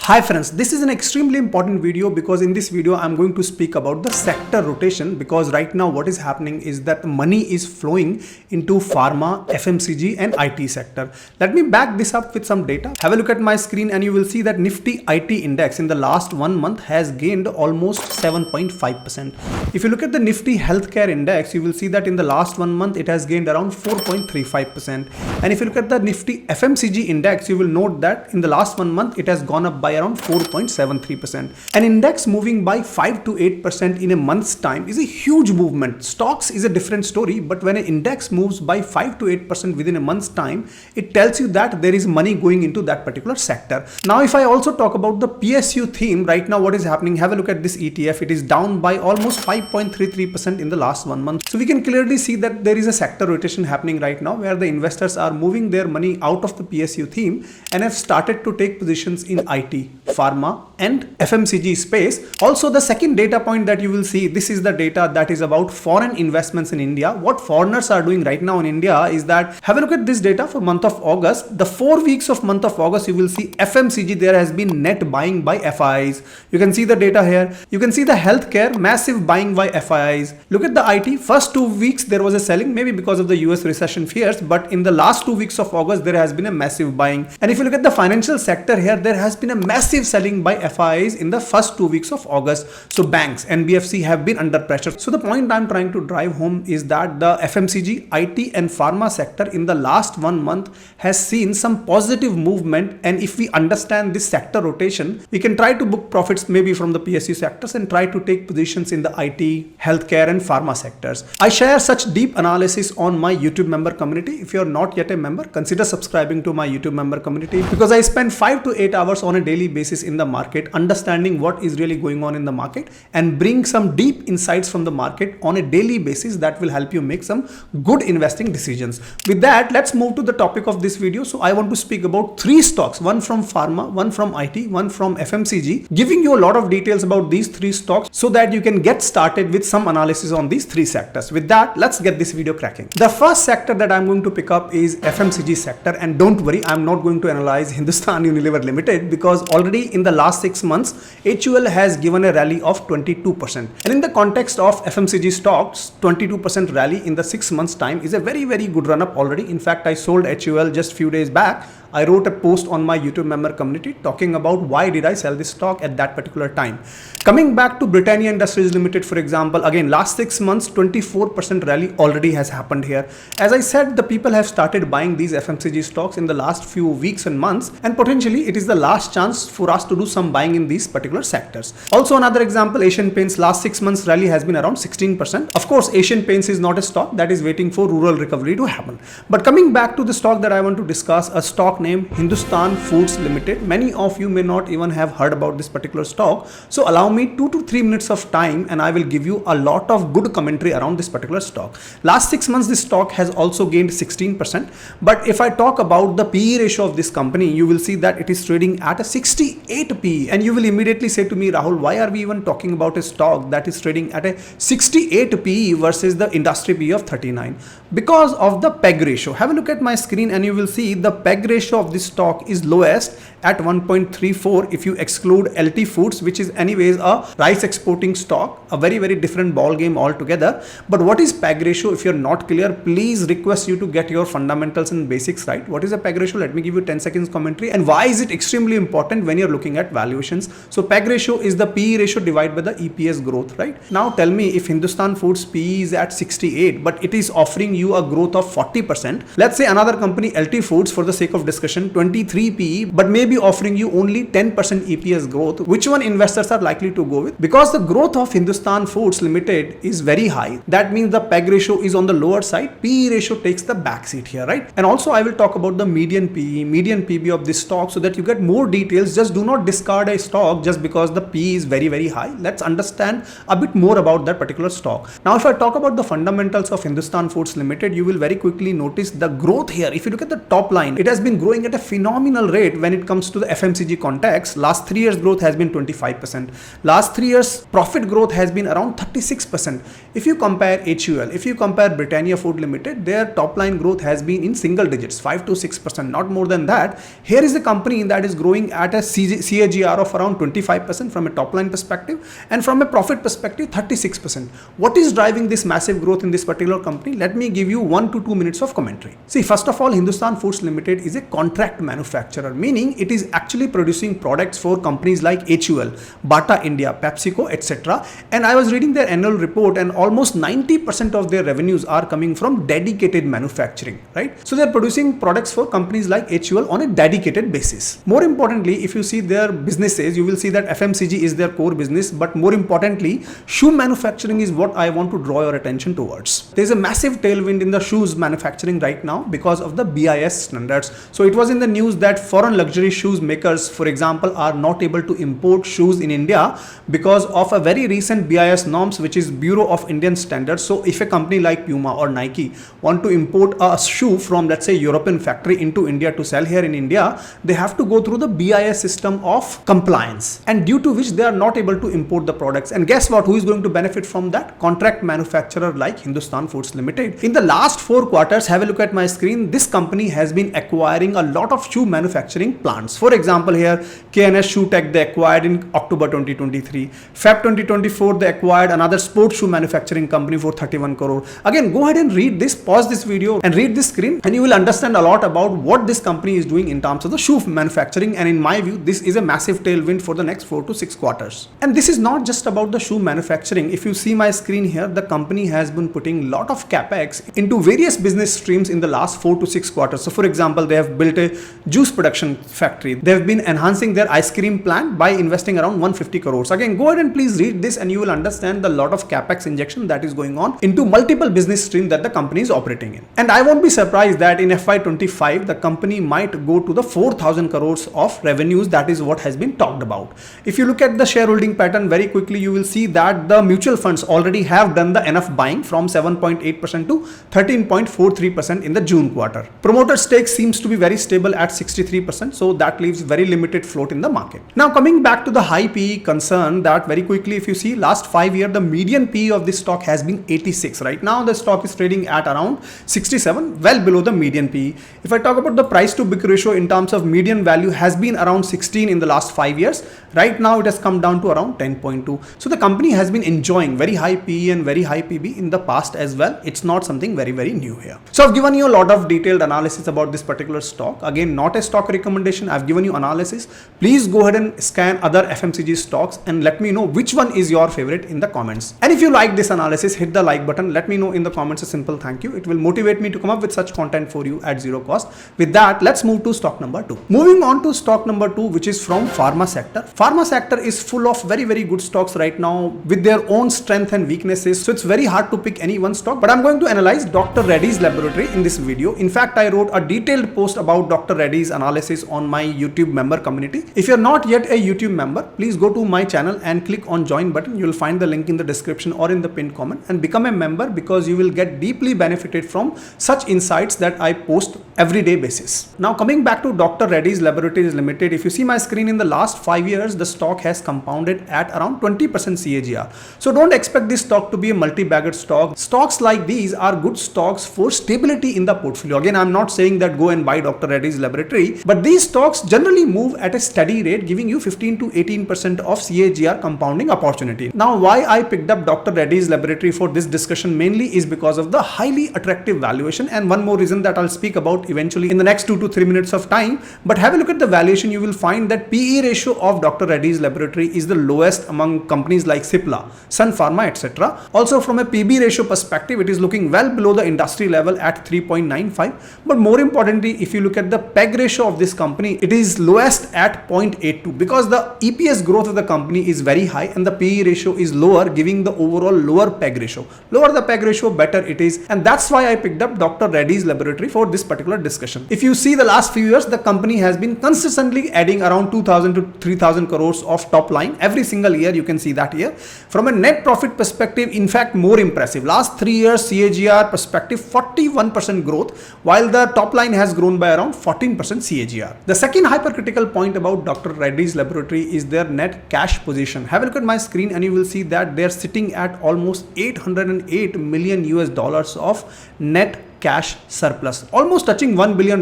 Hi friends, this is an extremely important video because in this video I'm going to speak about the sector rotation, because right now what is happening is that money is flowing into pharma, FMCG and IT sector. Let me back this up with some data. Have a look at my screen and you will see that Nifty IT index in the last 1 month has gained almost 7.5%. If you look at the Nifty healthcare index, you will see that in the last 1 month it has gained around 4.35%. And if you look at the Nifty FMCG index, you will note that in the last 1 month it has gone up by around 4.73%. An index moving by 5 to 8% in a month's time is a huge movement. Stocks is a different story, but when an index moves by 5 to 8% within a month's time, it tells you that there is money going into that particular sector. Now, if I also talk about the PSU theme, right now what is happening, have a look at this ETF. It is down by almost 5.33% in the last 1 month. So we can clearly see that there is a sector rotation happening right now where the investors are moving their money out of the PSU theme and have started to take positions in IT, pharma and FMCG space. Also, the second data point that you will see, this is the data that is about foreign investments in India. What foreigners are doing right now in India is that, have a look at this data for month of August. The 4 weeks of month of August, you will see FMCG, there has been net buying by FIIs. You can see the data here. You can see the healthcare, massive buying by FIIs. Look at the IT, first 2 weeks there was a selling, maybe because of the US recession fears, but in the last 2 weeks of August there has been a massive buying. And if you look at the financial sector here, there has been a massive selling by FIIs in the first 2 weeks of August. So banks, NBFC have been under pressure. So the point I'm trying to drive home is that the FMCG, IT and pharma sector in the last 1 month has seen some positive movement. And if we understand this sector rotation, we can try to book profits maybe from the PSU sectors and try to take positions in the IT, healthcare and pharma sectors. I share such deep analysis on my YouTube member community. If you're not yet a member, consider subscribing to my YouTube member community, because I spend 5 to 8 hours on a daily basis in the market, understanding what is really going on in the market and bring some deep insights from the market on a daily basis that will help you make some good investing decisions. With that, let's move to the topic of this video. So I want to speak about 3 stocks, one from pharma, one from IT, one from FMCG, giving you a lot of details about these 3 stocks so that you can get started with some analysis on these 3 sectors. With that, let's get this video cracking. The first sector that I'm going to pick up is FMCG sector, and don't worry, I'm not going to analyze Hindustan Unilever Limited, because already in the last 6 months, HUL has given a rally of 22%. And in the context of FMCG stocks, 22% rally in the 6 months time is a very good run up already. In fact, I sold HUL just few days back. I wrote a post on my YouTube member community talking about why did I sell this stock at that particular time. Coming back to Britannia Industries Limited, for example, again, last 6 months, 24% rally already has happened here. As I said, the people have started buying these FMCG stocks in the last few weeks and months, and potentially it is the last chance for us to do some buying in these particular sectors. Also, another example, Asian Paints, last 6 months rally has been around 16%. Of course, Asian Paints is not a stock that is waiting for rural recovery to happen. But coming back to the stock that I want to discuss, a stock named Hindustan Foods Limited. Many of you may not even have heard about this particular stock. So allow me 2 to 3 minutes of time and I will give you a lot of good commentary around this particular stock. Last 6 months, this stock has also gained 16%. But if I talk about the PE ratio of this company, you will see that it is trading at a 68 PE. And you will immediately say to me, Rahul, why are we even talking about a stock that is trading at a 68 PE versus the industry PE of 39? Because of the PEG ratio. Have a look at my screen and you will see the PEG ratio of this stock is lowest at 1.34 if you exclude LT Foods, which is anyways a rice exporting stock, a very different ball game altogether. But what is PEG ratio? If you're not clear, please request you to get your fundamentals and basics right. What is a PEG ratio? Let me give you 10 seconds commentary. And why is it extremely important when you're looking at valuations? So PEG ratio is the PE ratio divided by the EPS growth, right? Now tell me, if Hindustan Foods PE is at 68, but it is offering you a growth of 40%. Let's say another company, LT Foods, for the sake of discussion, 23 PE, but maybe offering you only 10% EPS growth. Which one investors are likely to go with? Because the growth of Hindustan Foods Limited is very high. That means the PEG ratio is on the lower side. PE ratio takes the back seat here, right? And also I will talk about the median PE, median PB of this stock so that you get more details. Just do not discard a stock just because the PE is very high. Let's understand a bit more about that particular stock. Now, if I talk about the fundamentals of Hindustan Foods Limited, you will very quickly notice the growth here. If you look at the top line, it has been growing at a phenomenal rate when it comes to the FMCG context. Last 3 years growth has been 25%. Last 3 years profit growth has been around 36%. If you compare HUL, if you compare Britannia Food Limited, their top line growth has been in single digits, 5 to 6%, not more than that. Here is a company that is growing at a CAGR of around 25% from a top line perspective, and from a profit perspective 36%. What is driving this massive growth in this particular company? Let me give you 1 to 2 minutes of commentary. See, first of all, Hindustan Foods Limited is a contract manufacturer, meaning it is actually producing products for companies like HUL, Bata India, PepsiCo, etc. And I was reading their annual report, and almost 90% of their revenues are coming from dedicated manufacturing, right? So they're producing products for companies like HUL on a dedicated basis. More importantly, if you see their businesses, you will see that FMCG is their core business, but more importantly, shoe manufacturing is what I want to draw your attention towards. There's a massive tailwind in the shoes manufacturing right now because of the BIS standards. So it was in the news that foreign luxury shoes makers, for example, are not able to import shoes in India because of a very recent BIS norms, which is Bureau of Indian Standards. So if a company like Puma or Nike want to import a shoe from, let's say, European factory into India to sell here in India, they have to go through the BIS system of compliance, and due to which they are not able to import the products. And guess what? Who is going to benefit from that? Contract manufacturer like Hindustan Foods Limited. In the last 4 quarters, have a look at my screen, this company has been acquiring a lot of shoe manufacturing plants. For example, here KNS Shoe Tech they acquired in October 2023. Feb 2024 they acquired another sports shoe manufacturing company for 31 crore. Again, go ahead and read this, pause this video and read this screen, and you will understand a lot about what this company is doing in terms of the shoe manufacturing. And in my view, this is a massive tailwind for the next 4 to 6 quarters. And this is not just about the shoe manufacturing. If you see my screen here, the company has been putting a lot of capex into various business streams in the last 4 to 6 quarters. So for example, they have built a juice production factory. They have been enhancing their ice cream plant by investing around 150 crores. Again, go ahead and please read this and you will understand the lot of capex injection that is going on into multiple business streams that the company is operating in. And I won't be surprised that in FY25, the company might go to the 4,000 crores of revenues. That is what has been talked about. If you look at the shareholding pattern very quickly, you will see that the mutual funds already have done the enough buying from 7.8% to 13.43% in the June quarter. Promoter stake seems to be very stable at 63%, so that leaves very limited float in the market. Now coming back to the high PE concern, that very quickly, if you see last 5 years, the median PE of this stock has been 86. Right now the stock is trading at around 67, well below the median PE. If I talk about the price to book ratio in terms of median value, has been around 16 in the last 5 years. Right now it has come down to around 10.2. So the company has been enjoying very high PE and very high PB in the past as well. It's not something very new here. So I've given you a lot of detailed analysis about this particular stock. Again, not a stock recommendation. I've given you analysis. Please go ahead and scan other FMCG stocks and let me know which one is your favorite in the comments. And if you like this analysis, hit the like button. Let me know in the comments a simple thank you. It will motivate me to come up with such content for you at zero cost. With that, let's move to stock number 2. Moving on to stock number 2, which is from pharma sector. Pharma sector is full of very good stocks right now with their own strength and weaknesses. So it's very hard to pick any one stock, but I'm going to analyze Dr. Reddy's Laboratory in this video. In fact, I wrote a detailed post about Dr. Reddy's analysis on my YouTube member community. If you're not yet a YouTube member, please go to my channel and click on join button. You'll find the link in the description or in the pinned comment, and become a member because you will get deeply benefited from such insights that I post everyday basis. Now coming back to Dr. Reddy's Laboratories Limited, if you see my screen, in the last 5 years, the stock has compounded at around 20% CAGR. So don't expect this stock to be a multi-bagger stock. Stocks like these are good stocks for stability in the portfolio. Again, I'm not saying that go and buy Dr. Reddy's Laboratory, but these stocks generally move at a steady rate, giving you 15 to 18% of CAGR compounding opportunity. Now, why I picked up Dr. Reddy's Laboratory for this discussion mainly is because of the highly attractive valuation, and one more reason that I'll speak about eventually in the next 2 to 3 minutes of time. But have a look at the valuation. You will find that PE ratio of Dr. Reddy's Laboratory is the lowest among companies like Cipla, Sun Pharma, etc. Also from a PB ratio perspective, it is looking well below the industry level at 3.95. But more importantly, if you look at the PEG ratio of this company, it is lowest at 0.82 because the EPS growth of the company is very high and the PE ratio is lower, giving the overall lower PEG ratio. Lower the PEG ratio, better it is. And that's why I picked up Dr. Reddy's Laboratory for this particular discussion. If you see the last few years, the company has been consistently adding around 2,000 to 3,000 crores of top line every single year. You can see that here. From a net profit perspective, in fact, more impressive. Last 3 years CAGR perspective, 41% growth, while the top line has grown by around 14% CAGR. The second hypercritical point about Dr. Reddy's laboratory is their net cash position. Have a look at my screen and you will see that they are sitting at almost 808 million US dollars of net cash surplus, almost touching $1 billion.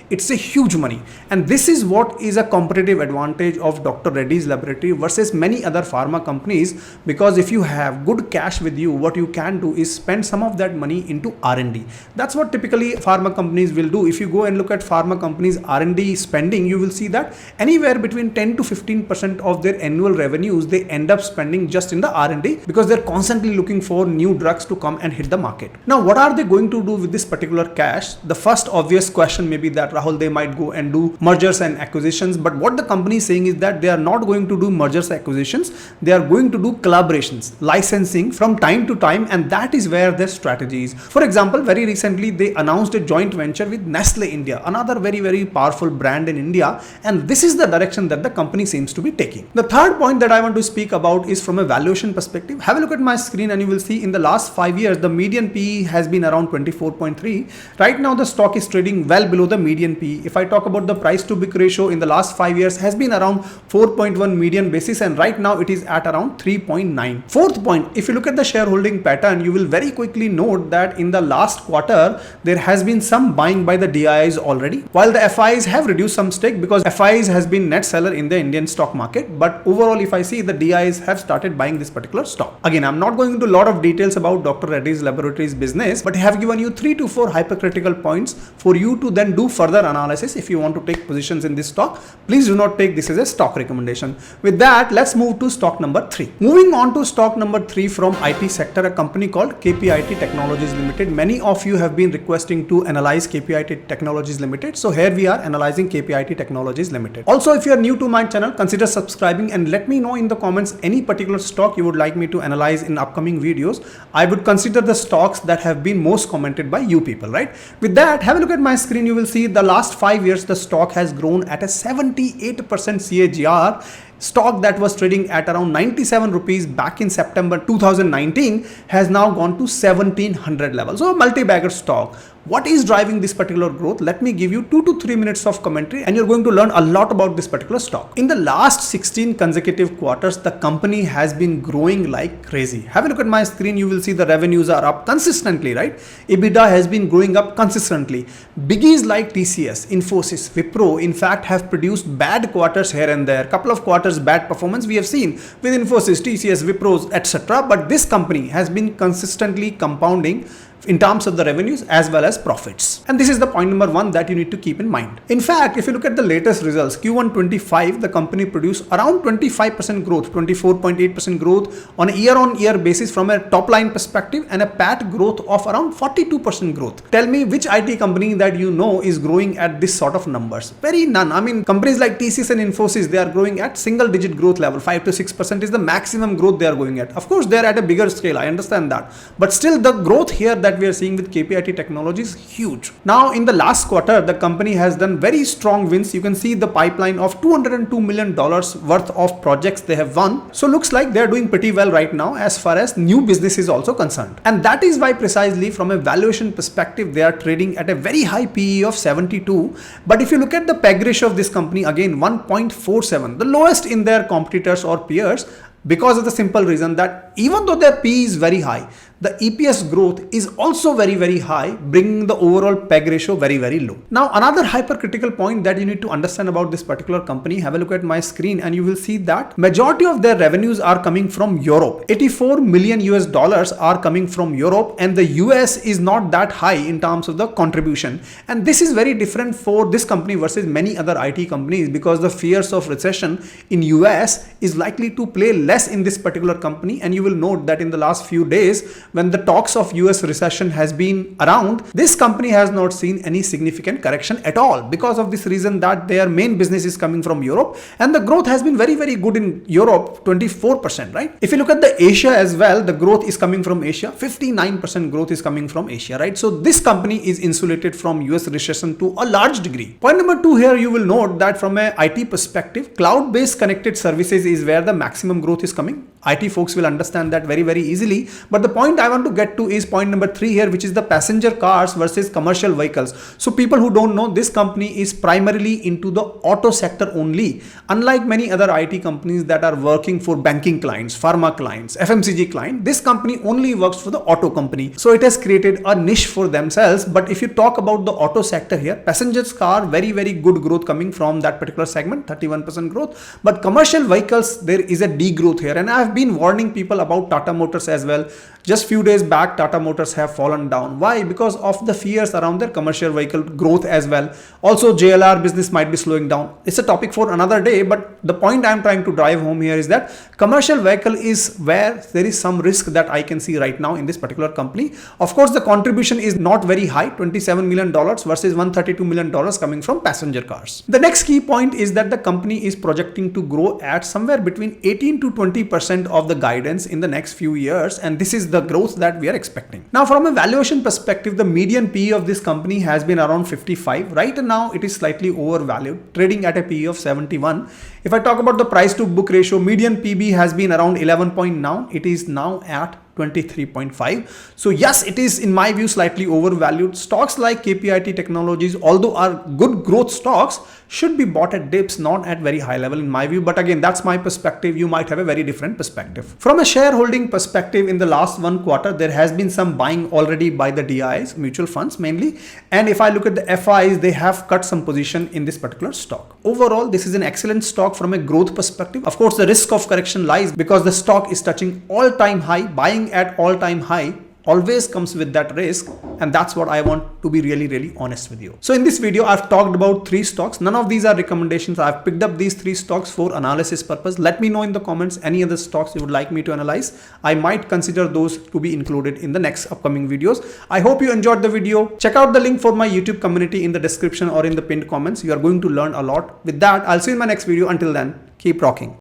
It's a huge money, and this is what is a competitive advantage of Dr. Reddy's laboratory versus many other pharma companies, because if you have good cash with you, what you can do is spend some of that money into R&D. That's what typically pharma companies will do. If you go and look at pharma companies R&D spending, you will see that anywhere between 10 to 15% of their annual revenues they end up spending just in the R&D, because they're constantly looking for new drugs to come and hit the market. Now, what are they going to do with this particular cash? The first obvious question may be that, Rahul, they might go and do mergers and acquisitions, but what the company is saying is that they are not going to do mergers and acquisitions. They are going to do collaborations, licensing from time to time, and that is where their strategy is. For example, very recently they announced a joint venture with Nestle India, another very powerful brand in India, and this is the direction that the company seems to be taking. The third point that I want to speak about is from a valuation perspective. Have a look at my screen and you will see in the last 5 years the median PE has been around 24.3. Right now the stock is trading well below the median PE. If I talk about the price to book ratio in the last 5 years has been around 4.1 median basis, and right now it is at around 3.9. Fourth point, if you look at the shareholding pattern, you will very quickly note that in the last quarter there has been some buying by the DIIs already, while the FIs have reduced some stake because FIs has been net seller in the Indian stock market. But overall, if I see, the DIIs have started buying this particular stock. Again, I'm not going into a lot of details about Dr. Reddy's Laboratories business, but I have given you 3 to 4 hypercritical points for you to then do further analysis. If you want to take positions in this stock, please do not take this as a stock recommendation. With that, let's move to stock number 3. Moving on to stock number 3 from IT sector, a company called KPIT Technologies Limited. Many of you have been requesting to analyze KPIT Technologies Limited, so here we are analyzing KPIT Technologies Limited. Also, if you are new to my channel, consider subscribing and let me know in the comments any particular stock you would like me to analyze in upcoming videos. I would consider the stocks that have been most commented by you people, right? With that, have a look at my screen. You will see the last 5 years the stock has grown at a 78% CAGR. Stock that was trading at around 97 rupees back in September 2019 has now gone to 1700 level. So a multi-bagger stock. What is driving this particular growth? Let me give you 2 to 3 minutes of commentary and you're going to learn a lot about this particular stock. In the last 16 consecutive quarters, the company has been growing like crazy. Have a look at my screen. You will see the revenues are up consistently, right? EBITDA has been growing up consistently. Biggies like TCS, Infosys, Wipro, in fact, have produced bad quarters here and there. Couple of quarters bad performance we have seen with Infosys, TCS, Wipros, etc. But this company has been consistently compounding in terms of the revenues as well as profits. And this is the point number 1 that you need to keep in mind. In fact, if you look at the latest results, Q1 25, the company produced around 25% growth, 24.8% growth on a year-on-year basis from a top line perspective, and a PAT growth of around 42% growth. Tell me which IT company that you know is growing at this sort of numbers? Very none. I mean, companies like TCS and Infosys, they are growing at single digit growth level. 5 to 6% is the maximum growth they are going at. Of course, they are at a bigger scale. I understand that. But still the growth here that we are seeing with KPIT Technologies is huge. Now, in the last quarter, the company has done very strong wins. You can see the pipeline of $202 million worth of projects they have won. So looks like they're doing pretty well right now as far as new business is also concerned. And that is why precisely from a valuation perspective, they are trading at a very high PE of 72. But if you look at the PEG ratio of this company, again 1.47, the lowest in their competitors or peers, because of the simple reason that even though their PE is very high, the EPS growth is also very high, bringing the overall PEG ratio very low. Now, another hypercritical point that you need to understand about this particular company, have a look at my screen and you will see that majority of their revenues are coming from Europe. 84 million US dollars are coming from Europe, and the US is not that high in terms of the contribution. And this is very different for this company versus many other IT companies, because the fears of recession in US is likely to play less in this particular company. And you will note that in the last few days, when the talks of US recession has been around, this company has not seen any significant correction at all, because of this reason that their main business is coming from Europe, and the growth has been very good in Europe, 24%, right? If you look at the Asia as well, the growth is coming from Asia, 59% growth is coming from Asia, right? So this company is insulated from US recession to a large degree. Point number 2 here, you will note that from a IT perspective, cloud-based connected services is where the maximum growth is coming. IT folks will understand that very, very easily. But the point I want to get to is point number 3 here, which is the passenger cars versus commercial vehicles. So people who don't know, this company is primarily into the auto sector only. Unlike many other IT companies that are working for banking clients, pharma clients, FMCG client, this company only works for the auto company. So it has created a niche for themselves. But if you talk about the auto sector here, passengers car, very, very good growth coming from that particular segment, 31% growth. But commercial vehicles, there is a degrowth here. And I have been warning people about Tata Motors as well. Just few days back, Tata Motors have fallen down. Why? Because of the fears around their commercial vehicle growth as well. Also, JLR business might be slowing down. It's a topic for another day, but the point I'm trying to drive home here is that commercial vehicle is where there is some risk that I can see right now in this particular company. Of course, the contribution is not very high, $27 million versus $132 million coming from passenger cars. The next key point is that the company is projecting to grow at somewhere between 18 to 20% of the guidance in the next few years, and this is the growth that we are expecting. Now, from a valuation perspective, the median PE of this company has been around 55. Right now, it is slightly overvalued, trading at a PE of 71. If I talk about the price to book ratio, median PB has been around 11 point now. It is now at 23.5. So yes, it is in my view slightly overvalued. Stocks like KPIT Technologies, although are good growth stocks, should be bought at dips, not at very high level in my view. But again, that's my perspective. You might have a very different perspective. From a shareholding perspective, in the last 1 quarter, there has been some buying already by the DIs, mutual funds mainly. And if I look at the FIs, they have cut some position in this particular stock. Overall, this is an excellent stock from a growth perspective. Of course, the risk of correction lies because the stock is touching all-time high. Buying at all-time high always comes with that risk, and that's what I want to be really honest with you. So in this video, I've talked about 3 stocks. None of these are recommendations. I've picked up these 3 stocks for analysis purpose. Let me know in the comments any other stocks you would like me to analyze. I might consider those to be included in the next upcoming videos. I hope you enjoyed the video. Check out the link for my YouTube community in the description or in the pinned comments. You are going to learn a lot. With that, I'll see you in my next video. Until then, keep rocking.